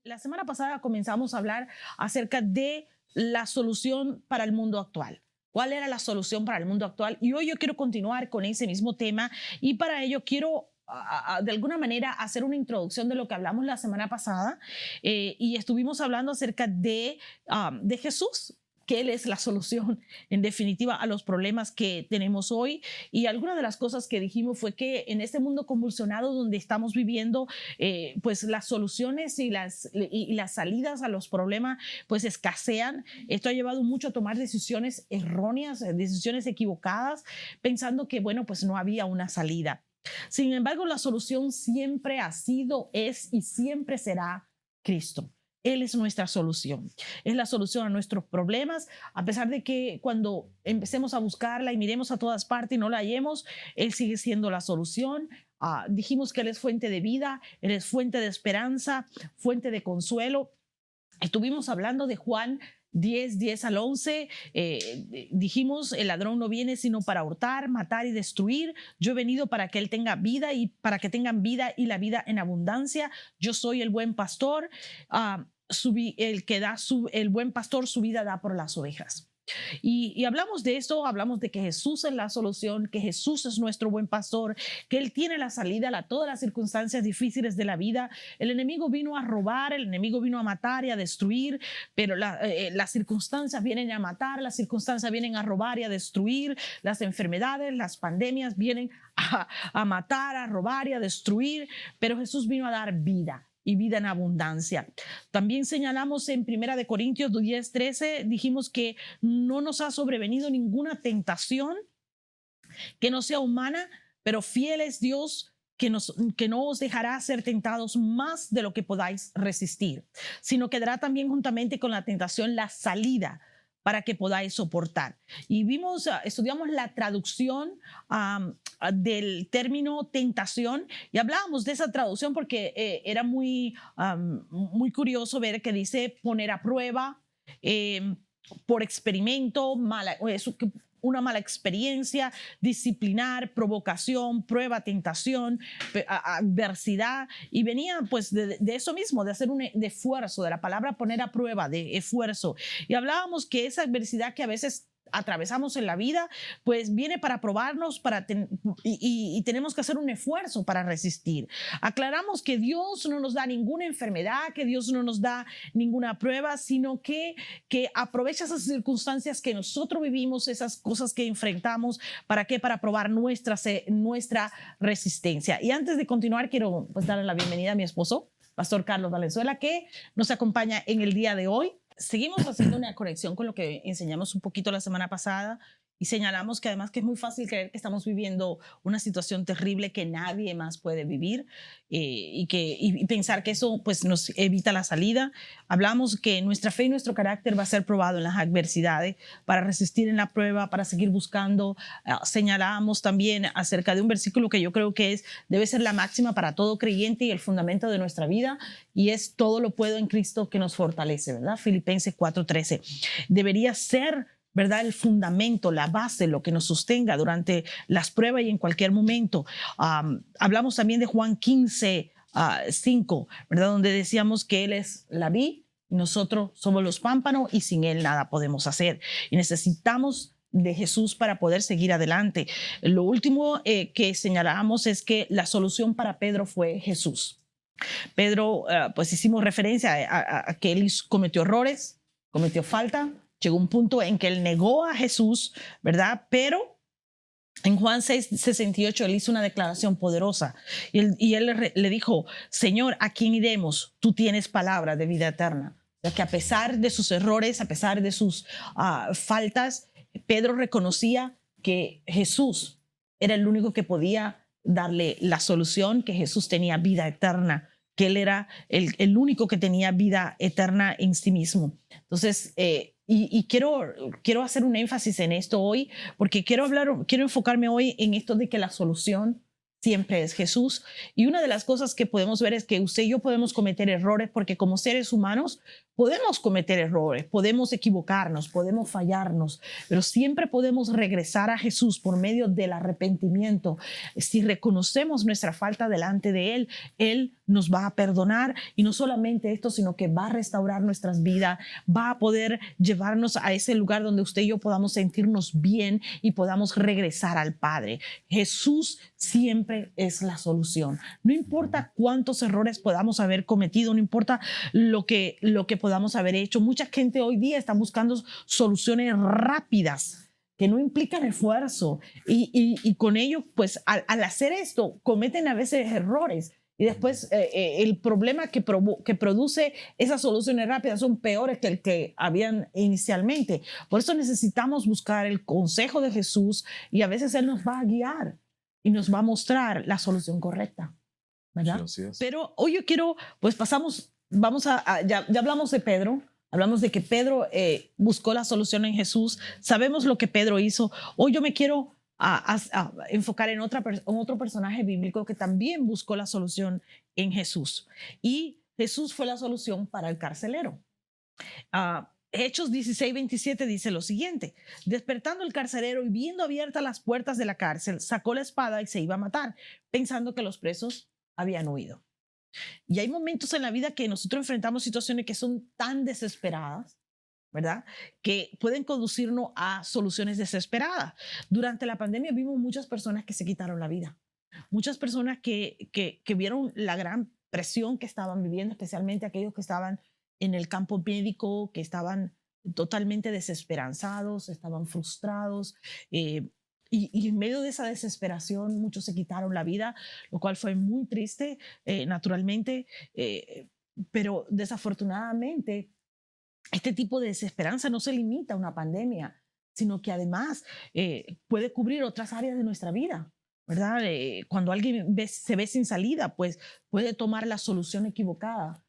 La semana pasada comenzamos a hablar acerca de la solución para el mundo actual. ¿Cuál era la solución para el mundo actual? Y hoy yo quiero continuar con ese mismo tema y para ello quiero de alguna manera hacer una introducción de lo que hablamos la semana pasada y estuvimos hablando acerca de Jesús, que Él es la solución en definitiva a los problemas que tenemos hoy. Y alguna de las cosas que dijimos fue que en este mundo convulsionado donde estamos viviendo, pues las soluciones y las salidas a los problemas pues escasean. Esto ha llevado mucho a tomar decisiones erróneas, decisiones equivocadas, pensando que bueno, pues no había una salida. Sin embargo, la solución siempre ha sido, es y siempre será Cristo. Él es nuestra solución, es la solución a nuestros problemas, a pesar de que cuando empecemos a buscarla y miremos a todas partes y no la hallemos, Él sigue siendo la solución. Dijimos que Él es fuente de vida, Él es fuente de esperanza, fuente de consuelo. Estuvimos hablando de Juan 10 al 11, dijimos, el ladrón no viene sino para hurtar, matar y destruir. Yo he venido para que él tenga vida y para que tengan vida y la vida en abundancia. Yo soy el buen pastor, el que da el buen pastor su vida da por las ovejas. Y hablamos de esto, hablamos de que Jesús es la solución, que Jesús es nuestro buen pastor, que Él tiene la salida a todas las circunstancias difíciles de la vida. El enemigo vino a robar, el enemigo vino a matar y a destruir, pero las circunstancias vienen a matar, las circunstancias vienen a robar y a destruir, las enfermedades, las pandemias vienen a matar, a robar y a destruir, pero Jesús vino a dar vida y vida en abundancia. También señalamos en 1 Corintios 10:13, dijimos que no nos ha sobrevenido ninguna tentación que no sea humana, pero fiel es Dios que no os dejará ser tentados más de lo que podáis resistir, sino que dará también juntamente con la tentación la salida para que podáis soportar. Y estudiamos la traducción del término tentación y hablábamos de esa traducción porque era muy curioso ver que dice poner a prueba, por experimento, una mala experiencia, disciplinar, provocación, prueba, tentación, adversidad, y venía pues de eso mismo, de hacer de esfuerzo, de la palabra poner a prueba, de esfuerzo. Y hablábamos que esa adversidad que a veces atravesamos en la vida, pues viene para probarnos y tenemos que hacer un esfuerzo para resistir. Aclaramos que Dios no nos da ninguna enfermedad, que Dios no nos da ninguna prueba, sino que aprovecha esas circunstancias que nosotros vivimos, esas cosas que enfrentamos, ¿para qué? Para probar nuestra resistencia. Y antes de continuar, quiero pues darle la bienvenida a mi esposo, Pastor Carlos Valenzuela, que nos acompaña en el día de hoy. Seguimos haciendo una conexión con lo que enseñamos un poquito la semana pasada y señalamos que además que es muy fácil creer que estamos viviendo una situación terrible que nadie más puede vivir y pensar que eso pues nos evita la salida. Hablamos que nuestra fe y nuestro carácter va a ser probado en las adversidades para resistir en la prueba, para seguir buscando. Señalamos también acerca de un versículo que yo creo que debe ser la máxima para todo creyente y el fundamento de nuestra vida, y es todo lo puedo en Cristo que nos fortalece, ¿verdad? Filipenses 4:13. Debería ser, ¿verdad?, el fundamento, la base, lo que nos sostenga durante las pruebas y en cualquier momento. Hablamos también de Juan 15:5, ¿verdad?, donde decíamos que Él es la vid, nosotros somos los pámpanos y sin Él nada podemos hacer. Y necesitamos de Jesús para poder seguir adelante. Lo último que señalamos es que la solución para Pedro fue Jesús. Pedro, pues hicimos referencia a que él cometió errores, cometió falta. Llegó un punto en que él negó a Jesús, ¿verdad? Pero en Juan 6:68 él hizo una declaración poderosa y él le dijo: Señor, ¿a quién iremos? Tú tienes palabra de vida eterna. O sea, que a pesar de sus errores, a pesar de sus faltas, Pedro reconocía que Jesús era el único que podía darle la solución, que Jesús tenía vida eterna, que Él era el único que tenía vida eterna en sí mismo. Entonces, quiero hacer un énfasis en esto hoy, porque quiero enfocarme hoy en esto de que la solución siempre es Jesús. Y una de las cosas que podemos ver es que usted y yo podemos cometer errores porque como seres humanos, Podemos cometer errores, podemos equivocarnos, podemos fallarnos, pero siempre podemos regresar a Jesús por medio del arrepentimiento. Si reconocemos nuestra falta delante de Él nos va a perdonar, y no solamente esto, sino que va a restaurar nuestras vidas, va a poder llevarnos a ese lugar donde usted y yo podamos sentirnos bien y podamos regresar al Padre. Jesús siempre es la solución. No importa cuántos errores podamos haber cometido, no importa lo que podamos haber hecho. Mucha gente hoy día está buscando soluciones rápidas que no implican esfuerzo, y con ello, pues al hacer esto, cometen a veces errores. Y después el problema que produce esas soluciones rápidas son peores que el que habían inicialmente. Por eso necesitamos buscar el consejo de Jesús, y a veces Él nos va a guiar y nos va a mostrar la solución correcta, ¿verdad? Sí, así es. Pero hoy yo quiero, pues ya hablamos de Pedro. Hablamos de que Pedro buscó la solución en Jesús. Sabemos lo que Pedro hizo. Hoy yo me quiero enfocar en otro personaje bíblico que también buscó la solución en Jesús. Y Jesús fue la solución para el carcelero. Hechos 16:27 dice lo siguiente: despertando el carcelero y viendo abiertas las puertas de la cárcel, sacó la espada y se iba a matar, pensando que los presos habían huido. Y hay momentos en la vida que nosotros enfrentamos situaciones que son tan desesperadas, ¿verdad?, que pueden conducirnos a soluciones desesperadas. Durante la pandemia vimos muchas personas que se quitaron la vida, muchas personas que vieron la gran presión que estaban viviendo, especialmente aquellos que estaban en el campo médico, que estaban totalmente desesperanzados, estaban frustrados. Y en medio de esa desesperación, muchos se quitaron la vida, lo cual fue muy triste, naturalmente, pero desafortunadamente este tipo de desesperanza no se limita a una pandemia, sino que además puede cubrir otras áreas de nuestra vida, ¿verdad? Cuando alguien se ve sin salida, pues puede tomar la solución equivocada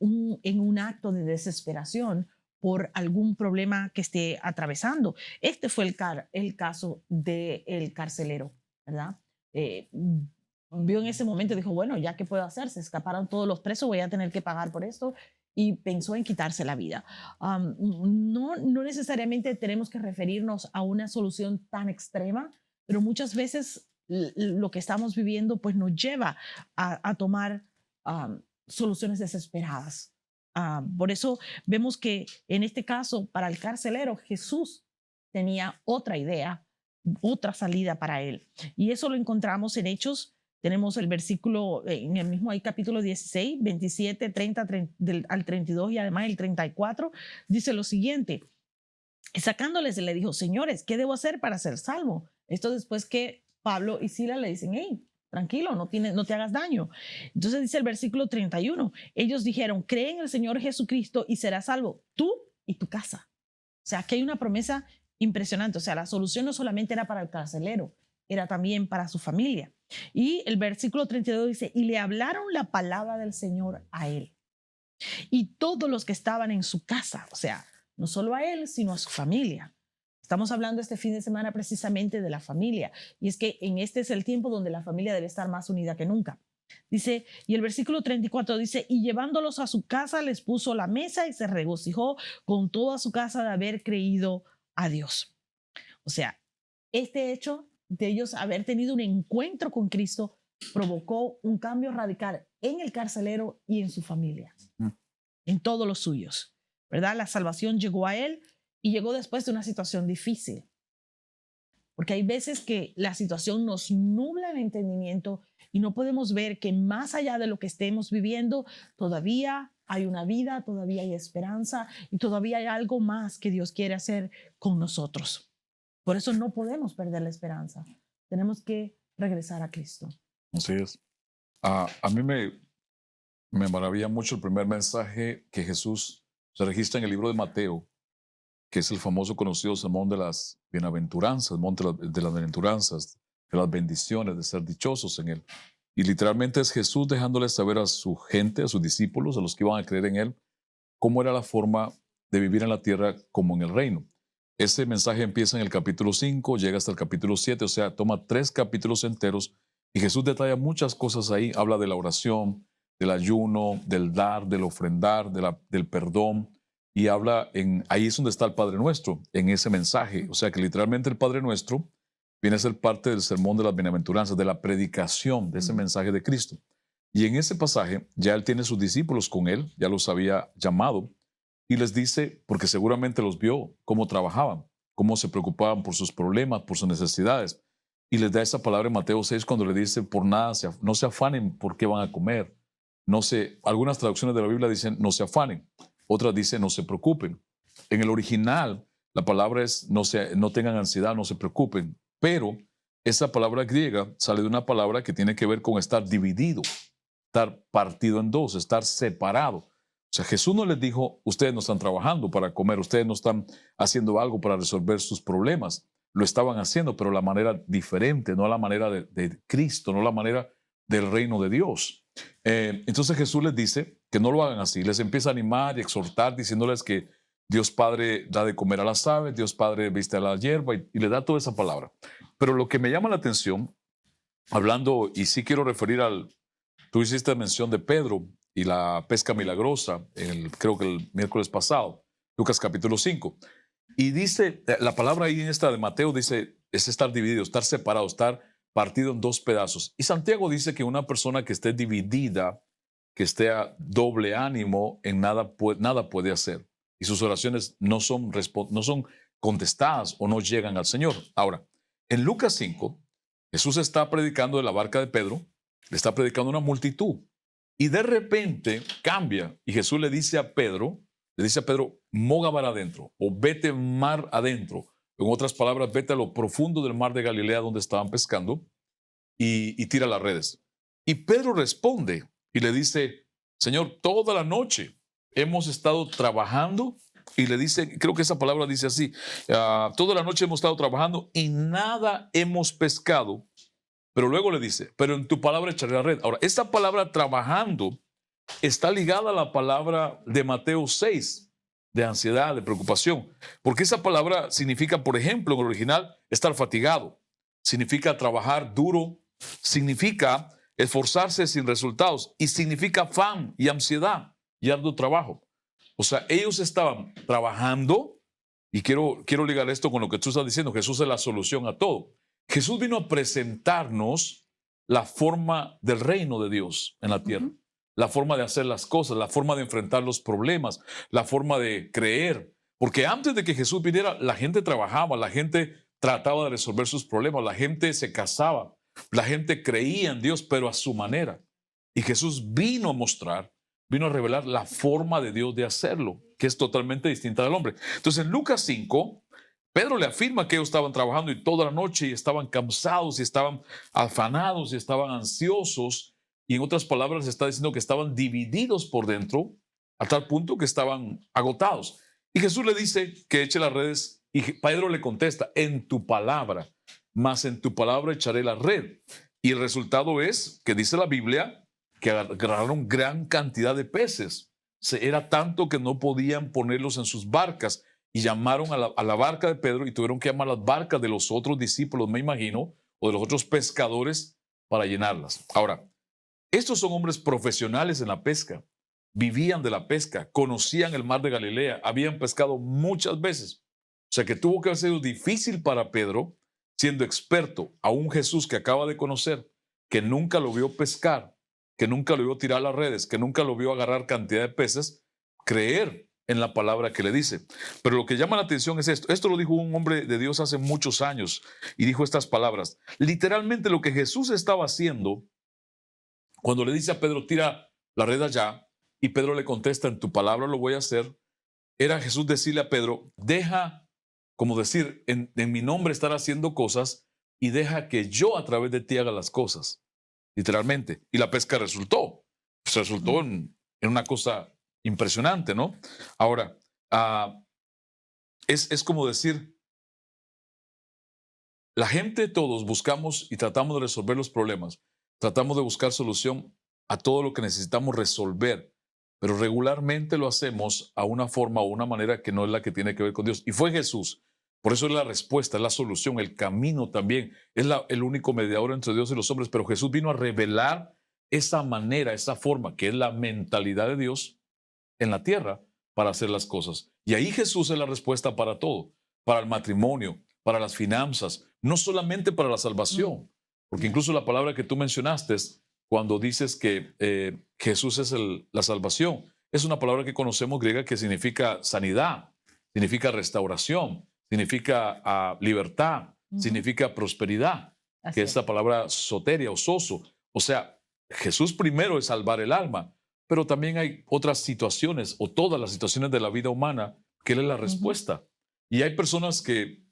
en un acto de desesperación por algún problema que esté atravesando. Este fue el caso del carcelero, ¿verdad? Vio en ese momento y dijo, bueno, ¿ya qué puedo hacer? Se escaparon todos los presos, voy a tener que pagar por esto, y pensó en quitarse la vida. No necesariamente tenemos que referirnos a una solución tan extrema, pero muchas veces lo que estamos viviendo pues nos lleva a tomar soluciones desesperadas. Por eso vemos que en este caso, para el carcelero, Jesús tenía otra idea, otra salida para él. Y eso lo encontramos en Hechos. Tenemos el versículo, en el mismo ahí, capítulo 16, 27, 30 al 32 y además el 34, dice lo siguiente: sacándoles le dijo, señores, ¿qué debo hacer para ser salvo? Esto después que Pablo y Silas le dicen, hey, tranquilo, no te hagas daño. Entonces dice el versículo 31, ellos dijeron, cree en el Señor Jesucristo y serás salvo, tú y tu casa. O sea, aquí hay una promesa impresionante. O sea, la solución no solamente era para el carcelero, era también para su familia. Y el versículo 32 dice, y le hablaron la palabra del Señor a él y todos los que estaban en su casa. O sea, no solo a él, sino a su familia. Estamos hablando este fin de semana precisamente de la familia, y es que en este es el tiempo donde la familia debe estar más unida que nunca. Dice, y el versículo 34 dice, y llevándolos a su casa les puso la mesa y se regocijó con toda su casa de haber creído a Dios. O sea, este hecho de ellos haber tenido un encuentro con Cristo provocó un cambio radical en el carcelero y en su familia, en todos los suyos, ¿verdad? La salvación llegó a él y llegó después de una situación difícil. Porque hay veces que la situación nos nubla el entendimiento y no podemos ver que más allá de lo que estemos viviendo, todavía hay una vida, todavía hay esperanza y todavía hay algo más que Dios quiere hacer con nosotros. Por eso no podemos perder la esperanza. Tenemos que regresar a Cristo. Así es. A mí me maravilla mucho el primer mensaje que Jesús se registra en el libro de Mateo, que es el famoso conocido sermón de las bienaventuranzas, el monte de las bienaventuranzas, de las bendiciones, de ser dichosos en él. Y literalmente es Jesús dejándoles saber a su gente, a sus discípulos, a los que iban a creer en él, cómo era la forma de vivir en la tierra como en el reino. Ese mensaje empieza en el capítulo 5, llega hasta el capítulo 7, o sea, toma 3 capítulos enteros, y Jesús detalla muchas cosas ahí, habla de la oración, del ayuno, del dar, del ofrendar, del perdón. Y habla ahí es donde está el Padre Nuestro, en ese mensaje. O sea que literalmente el Padre Nuestro viene a ser parte del sermón de las bienaventuranzas, de la predicación de ese mensaje de Cristo. Y en ese pasaje ya él tiene sus discípulos con él, ya los había llamado, y les dice, porque seguramente los vio, cómo trabajaban, cómo se preocupaban por sus problemas, por sus necesidades. Y les da esa palabra en Mateo 6 cuando le dice, por nada, no se afanen por qué van a comer. Algunas traducciones de la Biblia dicen, no se afanen. Otras dicen, no se preocupen. En el original, la palabra es, no tengan ansiedad, no se preocupen. Pero esa palabra griega sale de una palabra que tiene que ver con estar dividido, estar partido en dos, estar separado. O sea, Jesús no les dijo, ustedes no están trabajando para comer, ustedes no están haciendo algo para resolver sus problemas. Lo estaban haciendo, pero la manera diferente, no la manera de Cristo, no la manera del reino de Dios. Entonces Jesús les dice que no lo hagan así. Les empieza a animar y exhortar diciéndoles que Dios Padre da de comer a las aves, Dios Padre viste a la hierba y le da toda esa palabra. Pero lo que me llama la atención, hablando, y sí quiero referir tú hiciste mención de Pedro y la pesca milagrosa, creo que el miércoles pasado, Lucas capítulo 5. Y dice, la palabra ahí en esta de Mateo dice, es estar dividido, estar separado, estar partido en dos pedazos. Y Santiago dice que una persona que esté dividida, que esté a doble ánimo, en nada puede hacer. Y sus oraciones no son contestadas o no llegan al Señor. Ahora, en Lucas 5, Jesús está predicando de la barca de Pedro, le está predicando a una multitud. Y de repente cambia y Jesús le dice a Pedro, moga mar adentro o vete mar adentro. En otras palabras, vete a lo profundo del mar de Galilea donde estaban pescando y tira las redes. Y Pedro responde y le dice, Señor, toda la noche hemos estado trabajando. Y le dice, creo que esa palabra dice así, toda la noche hemos estado trabajando y nada hemos pescado. Pero luego le dice, pero en tu palabra echaré la red. Ahora, esta palabra trabajando está ligada a la palabra de Mateo 6, de ansiedad, de preocupación. Porque esa palabra significa, por ejemplo, en el original, estar fatigado. Significa trabajar duro. Significa esforzarse sin resultados. Y significa afán y ansiedad y arduo trabajo. O sea, ellos estaban trabajando, y quiero ligar esto con lo que tú estás diciendo, Jesús es la solución a todo. Jesús vino a presentarnos la forma del reino de Dios en la tierra, la forma de hacer las cosas, la forma de enfrentar los problemas, la forma de creer. Porque antes de que Jesús viniera, la gente trabajaba, la gente trataba de resolver sus problemas, la gente se casaba, la gente creía en Dios, pero a su manera. Y Jesús vino a revelar la forma de Dios de hacerlo, que es totalmente distinta del hombre. Entonces, en Lucas 5, Pedro le afirma que ellos estaban trabajando y toda la noche y estaban cansados y estaban afanados y estaban ansiosos. Y en otras palabras, está diciendo que estaban divididos por dentro a tal punto que estaban agotados. Y Jesús le dice que eche las redes y Pedro le contesta, en tu palabra, mas en tu palabra echaré la red. Y el resultado es que dice la Biblia que agarraron gran cantidad de peces. Era tanto que no podían ponerlos en sus barcas y llamaron a la barca de Pedro y tuvieron que llamar las barcas de los otros discípulos, me imagino, o de los otros pescadores para llenarlas. Ahora, estos son hombres profesionales en la pesca, vivían de la pesca, conocían el mar de Galilea, habían pescado muchas veces. O sea que tuvo que haber sido difícil para Pedro, siendo experto, a un Jesús que acaba de conocer, que nunca lo vio pescar, que nunca lo vio tirar las redes, que nunca lo vio agarrar cantidad de peces, creer en la palabra que le dice. Pero lo que llama la atención es esto. Esto lo dijo un hombre de Dios hace muchos años y dijo estas palabras. Literalmente lo que Jesús estaba haciendo cuando le dice a Pedro, tira la red allá, y Pedro le contesta, en tu palabra lo voy a hacer, era Jesús decirle a Pedro, deja, como decir, en mi nombre estar haciendo cosas y deja que yo a través de ti haga las cosas. Literalmente. Y la pesca resultó en una cosa impresionante, ¿no? Ahora, es como decir, la gente, todos buscamos y tratamos de resolver los problemas, tratamos de buscar solución a todo lo que necesitamos resolver, pero regularmente lo hacemos a una forma o una manera que no es la que tiene que ver con Dios. Y fue Jesús. Por eso es la respuesta, es la solución, el camino también. Es el único mediador entre Dios y los hombres, pero Jesús vino a revelar esa manera, esa forma, que es la mentalidad de Dios en la tierra para hacer las cosas. Y ahí Jesús es la respuesta para todo, para el matrimonio, para las finanzas, no solamente para la salvación, porque incluso la palabra que tú mencionaste, cuando dices que Jesús es la salvación, es una palabra que conocemos griega que significa sanidad, significa restauración, significa libertad, significa prosperidad, que es la palabra soteria o soso. O sea, Jesús primero es salvar el alma, pero también hay otras situaciones o todas las situaciones de la vida humana que Él es la respuesta. Y hay personas que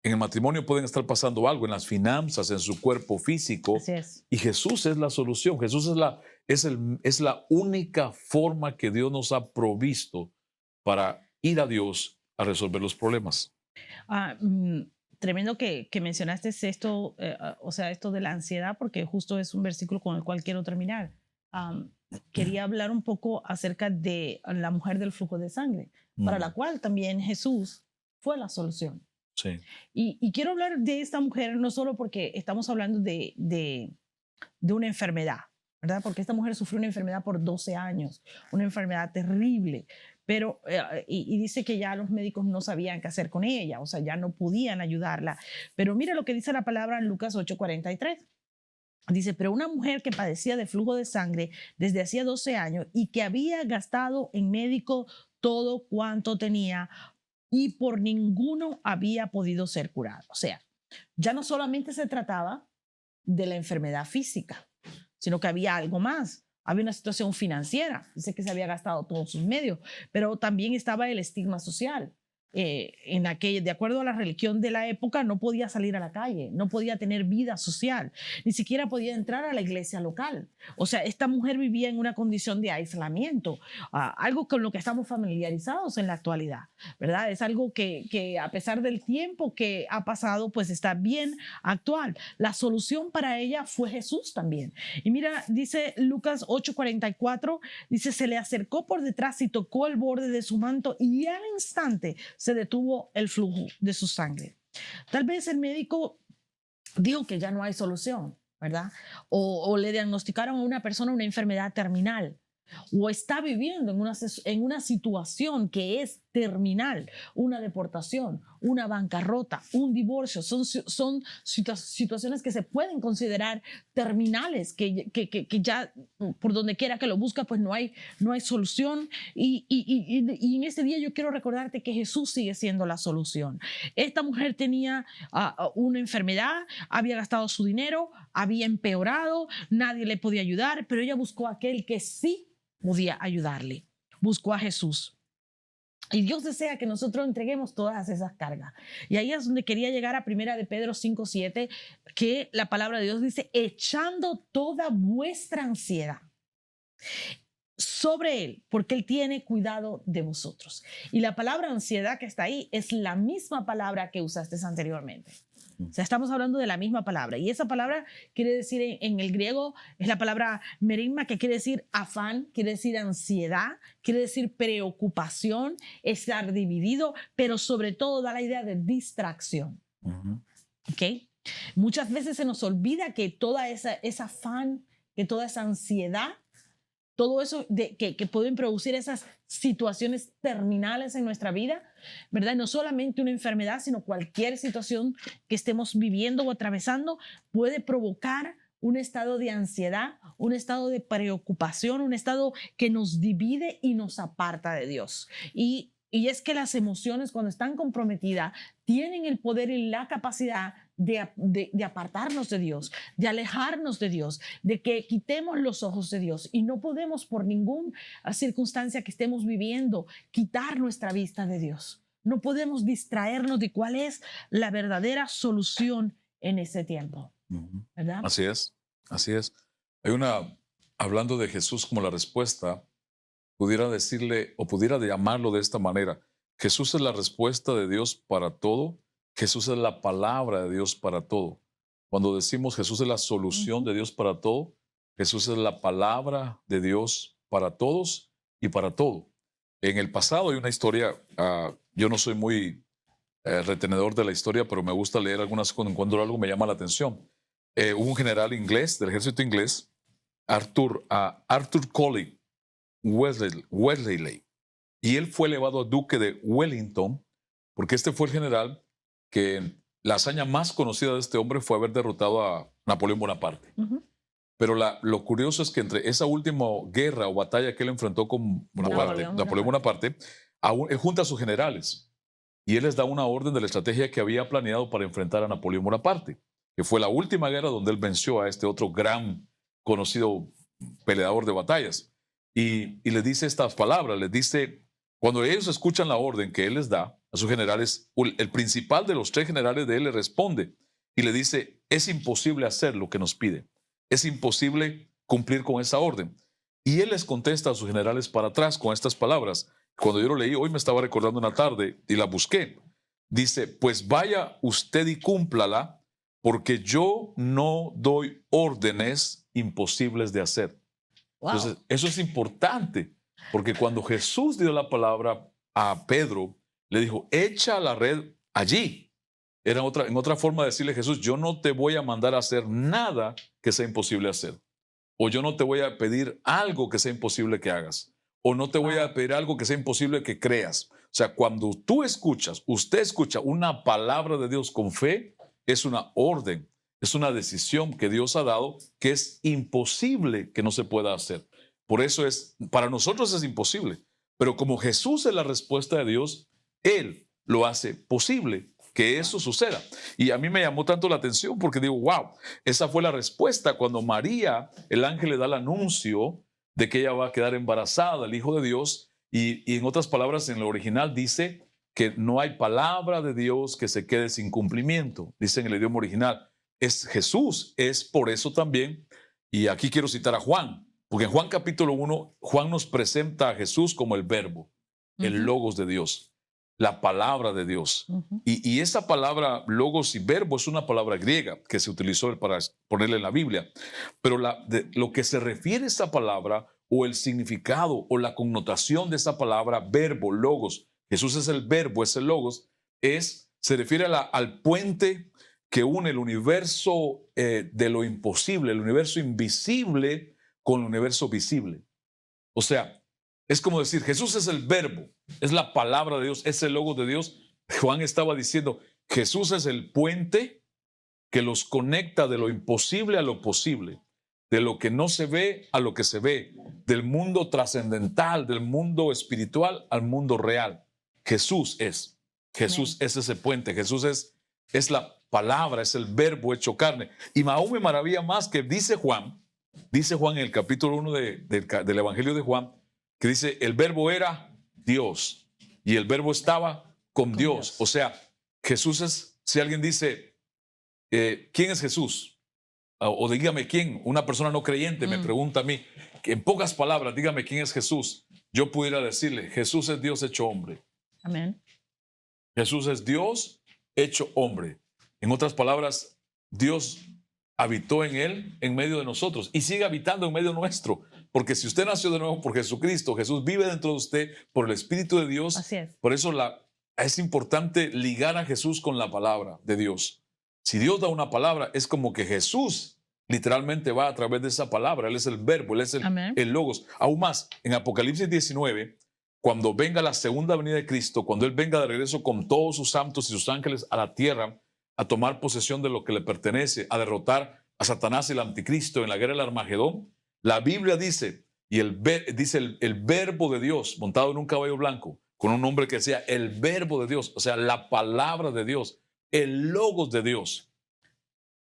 en el matrimonio pueden estar pasando algo, en las finanzas, en su cuerpo físico, y Jesús es la solución. Jesús es la única forma que Dios nos ha provisto para ir a Dios a resolver los problemas. Tremendo que mencionaste esto, o sea, esto de la ansiedad, porque justo es un versículo con el cual quiero terminar. Quería hablar un poco acerca de la mujer del flujo de sangre, para la cual también Jesús fue la solución. Sí. Y quiero hablar de esta mujer no solo porque estamos hablando de una enfermedad, ¿verdad? Porque esta mujer sufrió una enfermedad por 12 años, una enfermedad terrible, pero y dice que ya los médicos no sabían qué hacer con ella, o sea, ya no podían ayudarla. Pero mira lo que dice la palabra en Lucas 8:43. Dice, pero una mujer que padecía de flujo de sangre desde hacía 12 años y que había gastado en médico todo cuanto tenía y por ninguno había podido ser curada. O sea, ya no solamente se trataba de la enfermedad física, sino que había algo más. Había una situación financiera. Dice que se había gastado todos sus medios, pero también estaba el estigma social. De acuerdo a la religión de la época, no podía salir a la calle, no podía tener vida social, ni siquiera podía entrar a la iglesia local. O sea, esta mujer vivía en una condición de aislamiento, algo con lo que estamos familiarizados en la actualidad, ¿verdad? Es algo que a pesar del tiempo que ha pasado, pues está bien actual. La solución para ella fue Jesús también. Y mira, dice Lucas 8:44, dice, se le acercó por detrás y tocó el borde de su manto y al instante se detuvo el flujo de su sangre. Tal vez el médico dijo que ya no hay solución, ¿verdad? O le diagnosticaron a una persona una enfermedad terminal, o está viviendo en una situación que es terminal, una deportación, una bancarrota, un divorcio. Son situaciones que se pueden considerar terminales, que ya por donde quiera que lo busca, pues no hay solución. Y en este día yo quiero recordarte que Jesús sigue siendo la solución. Esta mujer tenía una enfermedad, había gastado su dinero, había empeorado, nadie le podía ayudar, pero ella buscó a aquel que sí podía ayudarle. Buscó a Jesús. Y Dios desea que nosotros entreguemos todas esas cargas. Y ahí es donde quería llegar a 1 de Pedro 5:7, que la palabra de Dios dice, echando toda vuestra ansiedad sobre Él, porque Él tiene cuidado de vosotros. Y la palabra ansiedad que está ahí es la misma palabra que usaste anteriormente. O sea, estamos hablando de la misma palabra. Y esa palabra quiere decir en el griego, es la palabra merimma, que quiere decir afán, quiere decir ansiedad, quiere decir preocupación, estar dividido, pero sobre todo da la idea de distracción. ¿Ok? Muchas veces se nos olvida que toda esa afán, que toda esa ansiedad, todo eso que pueden producir esas situaciones terminales en nuestra vida, ¿verdad? No solamente una enfermedad, sino cualquier situación que estemos viviendo o atravesando puede provocar un estado de ansiedad, un estado de preocupación, un estado que nos divide y nos aparta de Dios. Y es que las emociones, cuando están comprometidas, tienen el poder y la capacidad de apartarnos de Dios, de alejarnos de Dios, de que quitemos los ojos de Dios. Y no podemos, por ninguna circunstancia que estemos viviendo, quitar nuestra vista de Dios. No podemos distraernos de cuál es la verdadera solución en ese tiempo, ¿verdad? Así es, así es. Hablando de Jesús como la respuesta, pudiera decirle o pudiera llamarlo de esta manera: Jesús es la respuesta de Dios para todo. Jesús es la palabra de Dios para todo. Cuando decimos Jesús es la solución de Dios para todo, Jesús es la palabra de Dios para todos y para todo. En el pasado hay una historia, yo no soy muy retenedor de la historia, pero me gusta leer algunas cuando encuentro algo me llama la atención. Hubo un general inglés del ejército inglés Arthur Colley Wellesley. Y él fue elevado a duque de Wellington porque este fue el general que la hazaña más conocida de este hombre fue haber derrotado a Napoleón Bonaparte. Pero lo curioso es que entre esa última guerra o batalla que él enfrentó con Napoleón Bonaparte, él junta a sus generales y él les da una orden de la estrategia que había planeado para enfrentar a Napoleón Bonaparte, que fue la última guerra donde él venció a este otro gran conocido peleador de batallas. Y les dice estas palabras, les dice, cuando ellos escuchan la orden que él les da a sus generales, el principal de los 3 generales de él le responde y le dice, es imposible hacer lo que nos pide. Es imposible cumplir con esa orden. Y él les contesta a sus generales para atrás con estas palabras. Cuando yo lo leí, hoy me estaba recordando una tarde y la busqué. Dice, pues vaya usted y cúmplala, porque yo no doy órdenes imposibles de hacer. Wow. Entonces, eso es importante, porque cuando Jesús dio la palabra a Pedro, le dijo, echa la red allí. Era en otra forma de decirle a Jesús, yo no te voy a mandar a hacer nada que sea imposible hacer. O yo no te voy a pedir algo que sea imposible que hagas. O no te voy a pedir algo que sea imposible que creas. O sea, cuando usted escucha una palabra de Dios con fe, es una orden, es una decisión que Dios ha dado que es imposible que no se pueda hacer. Por eso para nosotros es imposible. Pero como Jesús es la respuesta de Dios, Él lo hace posible que eso suceda. Y a mí me llamó tanto la atención porque digo, wow, esa fue la respuesta cuando María, el ángel le da el anuncio de que ella va a quedar embarazada del Hijo de Dios. Y en otras palabras, en lo original dice que no hay palabra de Dios que se quede sin cumplimiento. Dice en el idioma original. Es Jesús, es por eso también. Y aquí quiero citar a Juan, porque en Juan capítulo 1, Juan nos presenta a Jesús como el verbo, el logos de Dios. La palabra de Dios. Y esa palabra logos y verbo es una palabra griega que se utilizó para ponerla en la Biblia. Pero lo que se refiere a esa palabra o el significado o la connotación de esa palabra verbo, logos, Jesús es el verbo, es el logos, se refiere al puente que une el universo de lo imposible, el universo invisible con el universo visible. O sea, es como decir, Jesús es el verbo, es la palabra de Dios, es el logo de Dios. Juan estaba diciendo, Jesús es el puente que los conecta de lo imposible a lo posible, de lo que no se ve a lo que se ve, del mundo trascendental, del mundo espiritual al mundo real. Jesús es ese puente, Jesús es la palabra, es el verbo hecho carne. Y aún me maravilla más que dice Juan en el capítulo 1 del Evangelio de Juan, que dice, el verbo era Dios y el verbo estaba con Dios. O sea, Jesús es, si alguien dice, ¿quién es Jesús? O dígame quién, una persona no creyente me pregunta a mí, que en pocas palabras, dígame quién es Jesús. Yo pudiera decirle, Jesús es Dios hecho hombre. Amén. Jesús es Dios hecho hombre. En otras palabras, Dios habitó en él, en medio de nosotros, y sigue habitando en medio nuestro. Porque si usted nació de nuevo por Jesucristo, Jesús vive dentro de usted por el Espíritu de Dios. Así es. Por eso es importante ligar a Jesús con la palabra de Dios. Si Dios da una palabra, es como que Jesús literalmente va a través de esa palabra. Él es el verbo, Él es el logos. Aún más, en Apocalipsis 19, cuando venga la segunda venida de Cristo, cuando Él venga de regreso con todos sus santos y sus ángeles a la tierra, a tomar posesión de lo que le pertenece, a derrotar a Satanás y el anticristo en la guerra del Armagedón, la Biblia dice, dice el verbo de Dios montado en un caballo blanco, con un nombre que sea el verbo de Dios, o sea, la palabra de Dios, el logos de Dios.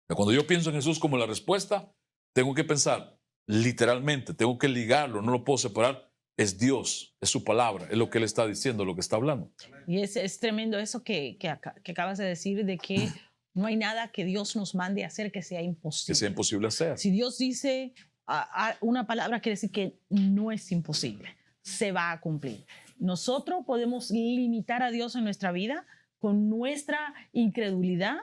Cuando yo pienso en Jesús como la respuesta, tengo que pensar literalmente, tengo que ligarlo, no lo puedo separar. Es Dios, es su palabra, es lo que Él está diciendo, lo que está hablando. Y es tremendo eso que acabas de decir, de que no hay nada que Dios nos mande a hacer que sea imposible. Que sea imposible hacer. Si Dios dice una palabra, quiere decir que no es imposible, se va a cumplir. Nosotros podemos limitar a Dios en nuestra vida con nuestra incredulidad,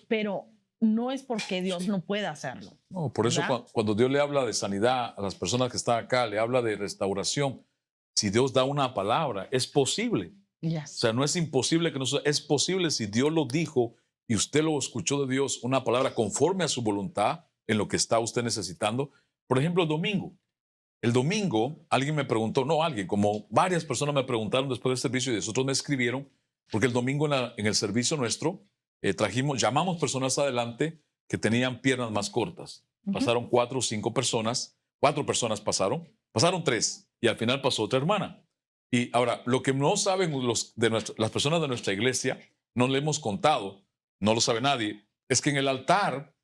pero no es porque Dios no pueda hacerlo. No, por eso cuando Dios le habla de sanidad a las personas que están acá, le habla de restauración, si Dios da una palabra, es posible. Yes. O sea, no es imposible que no sea, es posible si Dios lo dijo y usted lo escuchó de Dios, una palabra conforme a su voluntad en lo que está usted necesitando, Por ejemplo, el domingo. El domingo, alguien me preguntó, no alguien, como varias personas me preguntaron después del servicio y otros me escribieron, porque el domingo en el servicio nuestro llamamos personas adelante que tenían piernas más cortas. Pasaron 4 o 5 personas, 4 personas pasaron 3 y al final pasó otra hermana. Y ahora, lo que no saben las personas de nuestra iglesia, no le hemos contado, no lo sabe nadie, es que en el altar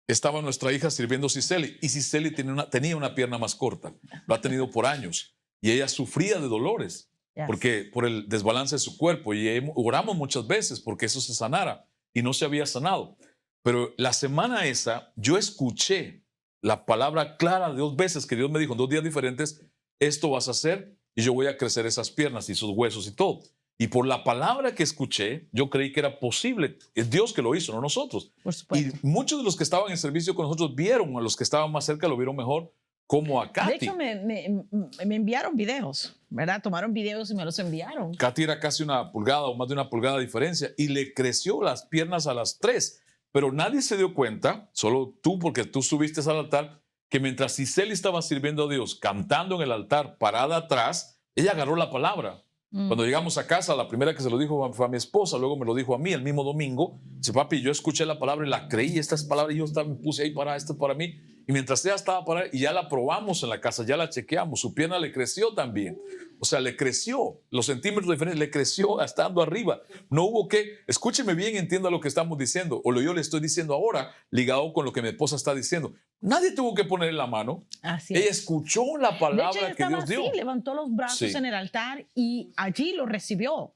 estaba nuestra hija sirviendo Cicely y Cicely tenía una pierna más corta. Lo ha tenido por años y ella sufría de dolores porque por el desbalance de su cuerpo y oramos muchas veces porque eso se sanara y no se había sanado. Pero la semana esa yo escuché la palabra clara de 2 veces que Dios me dijo en 2 días diferentes, esto vas a hacer y yo voy a crecer esas piernas y esos huesos y todo. Y por la palabra que escuché, yo creí que era posible. Es Dios que lo hizo, no nosotros. Por supuesto. Y muchos de los que estaban en servicio con nosotros vieron, a los que estaban más cerca lo vieron mejor, como a Katy. De hecho, me enviaron videos, ¿verdad? Tomaron videos y me los enviaron. Katy era casi 1 pulgada o más de 1 pulgada de diferencia y le creció las piernas a las 3. Pero nadie se dio cuenta, solo tú, porque tú subiste al altar, que mientras Cicely estaba sirviendo a Dios, cantando en el altar, parada atrás, ella agarró la palabra. Cuando llegamos a casa, la primera que se lo dijo fue a mi esposa, luego me lo dijo a mí el mismo domingo. Dice, papi, yo escuché la palabra y la creí, estas palabras, y yo me puse ahí para esto para mí. Y mientras ella estaba parada, y ya la probamos en la casa, ya la chequeamos, su pierna le creció también. O sea, le creció, los centímetros diferentes, le creció estando arriba. No hubo que, escúcheme bien, entienda lo que estamos diciendo, o lo yo le estoy diciendo ahora, ligado con lo que mi esposa está diciendo. Nadie tuvo que ponerle la mano. Así ella es. escuchó la palabra que Dios dio. Sí, levantó los brazos en el altar y allí lo recibió.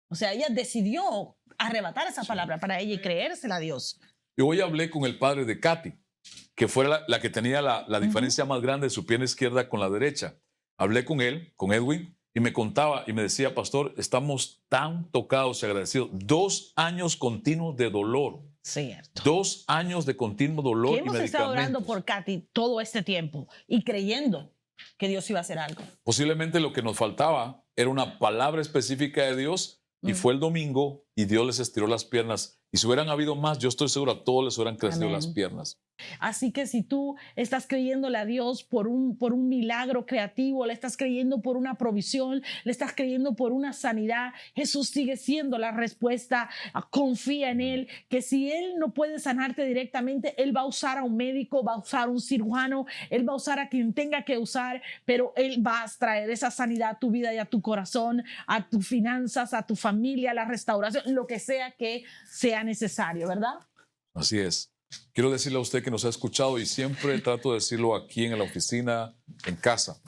O sea, ella decidió arrebatar esa palabra para ella y creérsela a Dios. Yo hoy hablé con el padre de Katy, que fue la que tenía la diferencia más grande de su pierna izquierda con la derecha. Hablé con él, con Edwin, y me contaba y me decía, pastor, estamos tan tocados y agradecidos. 2 años continuos de dolor. Cierto. 2 años de continuo dolor y hemos medicamentos. Estado orando por Katy todo este tiempo y creyendo que Dios iba a hacer algo. Posiblemente lo que nos faltaba era una palabra específica de Dios y fue el domingo y Dios les estiró las piernas. Y si hubieran habido más, yo estoy seguro a todos les hubieran crecido Amén. las piernas. Así que si tú estás creyéndole a Dios por un milagro creativo, le estás creyendo por una provisión, le estás creyendo por una sanidad, Jesús sigue siendo la respuesta. Confía en Él, que si Él no puede sanarte directamente, Él va a usar a un médico, va a usar a un cirujano, Él va a usar a quien tenga que usar, pero Él va a traer esa sanidad a tu vida y a tu corazón, a tus finanzas, a tu familia, a la restauración, lo que sea que sea necesario, ¿verdad? Así es. Quiero decirle a usted que nos ha escuchado y siempre trato de decirlo aquí en la oficina, en casa.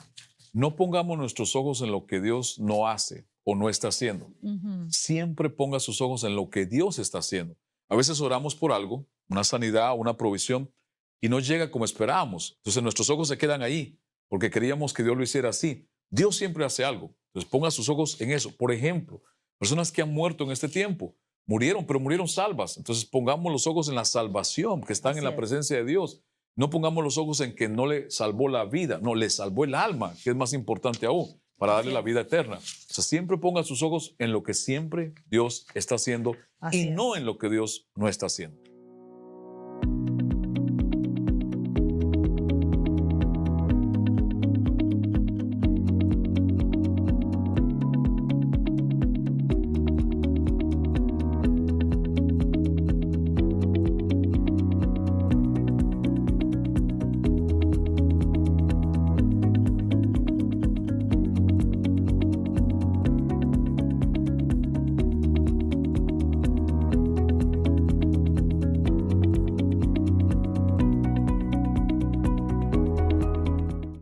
No pongamos nuestros ojos en lo que Dios no hace o no está haciendo. Siempre ponga sus ojos en lo que Dios está haciendo. A veces oramos por algo, una sanidad, una provisión, y no llega como esperábamos. Entonces nuestros ojos se quedan ahí porque queríamos que Dios lo hiciera así. Dios siempre hace algo. Entonces ponga sus ojos en eso. Por ejemplo, personas que han muerto en este tiempo. Murieron, pero murieron salvas. Entonces pongamos los ojos en la salvación, que están en la presencia de Dios. No pongamos los ojos en que no le salvó la vida, no, le salvó el alma, que es más importante aún, para darle la vida eterna. O sea, siempre ponga sus ojos en lo que siempre Dios está haciendo y no en lo que Dios no está haciendo.